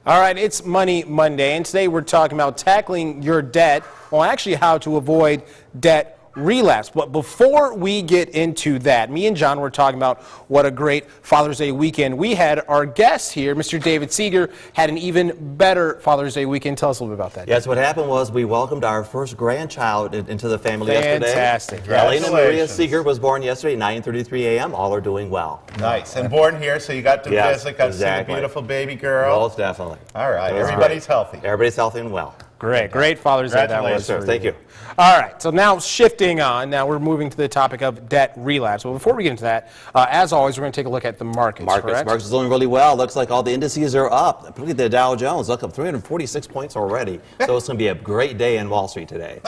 All right, it's Money Monday, and today we're talking about tackling your debt, well, actually how to avoid debt relapse. But before we get into that, me and John were talking about what a great Father's Day weekend we had. Our guest here, Mr. David Seager, had an even better Father's Day weekend. Tell us a little bit about that. Yes, what happened was we welcomed our first grandchild into the family yesterday. Fantastic. Elena Maria Seager was born yesterday, 9:33 a.m. All are doing well. Nice. And born here, so you got to visit, got to see the beautiful baby girl. Most definitely. All right. Everybody's healthy. Everybody's healthy and well. Great Father's Day that was. Sir, thank you. All right, so now shifting on, now we're moving to the topic of debt relapse. Well, before we get into that, as always, we're going to take a look at the markets, correct? Markets is doing really well. Looks like all the indices are up. Look at the Dow Jones, look up 346 points already. So it's going to be a great day in Wall Street today.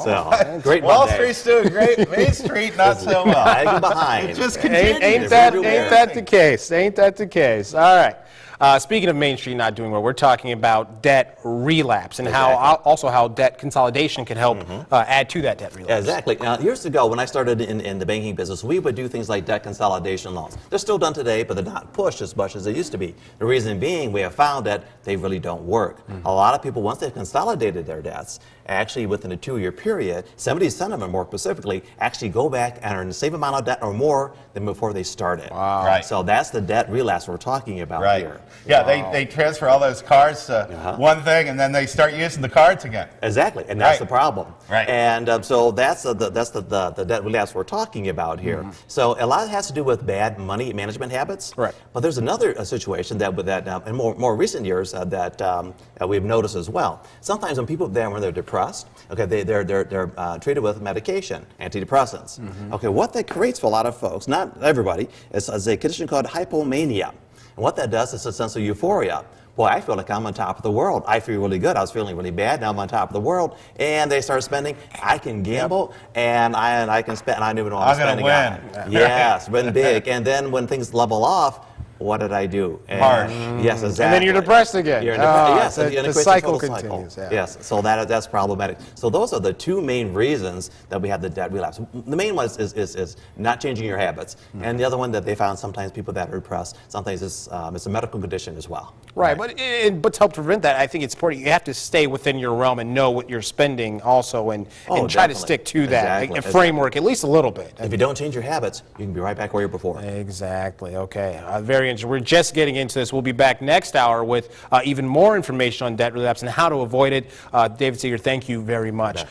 So, great Wall Street's doing great. Main Street, not so well. Lagging behind. It just continues. Ain't that the case? Ain't that the case? All right. Speaking of Main Street not doing well, we're talking about debt relapse and how debt consolidation can help add to that debt relapse. Yeah, exactly. Now, years ago, when I started in the banking business, we would do things like debt consolidation loans. They're still done today, but they're not pushed as much as they used to be. The reason being, we have found that they really don't work. A lot of people, once they've consolidated their debts, actually within a 2-year period, 70% of them more specifically, actually go back and earn the same amount of debt or more than before they started. Wow. Right. So that's the debt relapse we're talking about here. Yeah, they transfer all those cards to one thing, and then they start using the cards again. Exactly, and that's the problem. Right. And so that's the debt relapse we're talking about here. So a lot has to do with bad money management habits. Right. But there's another situation that in more recent years that we've noticed as well. Sometimes when people when they're depressed, okay, they're treated with medication, antidepressants. Okay, what that creates for a lot of folks, not everybody, is a condition called hypomania. And what that does is a sense of euphoria. Boy, I feel like I'm on top of the world. I feel really good. I was feeling really bad. Now I'm on top of the world. And they start spending. I can gamble, and I can spend. And I don't even know what I'm spending on. Yes, win big. And then when things level off, what did I do? Harsh. Yes, exactly. And then you're depressed again. Yes, the cycle continues. Yeah. Yes, so that's problematic. So those are the two main reasons that we have the debt relapse. The main one is not changing your habits, and the other one that they found sometimes people that are depressed, sometimes it's a medical condition as well. Right, but to help prevent that, I think it's important. You have to stay within your realm and know what you're spending also, and try to stick to that framework at least a little bit. If you don't change your habits, you can be right back where you were before. Exactly. Okay. Very interesting. We're just getting into this. We'll be back next hour with even more information on debt relapse and how to avoid it. David Seager, thank you very much.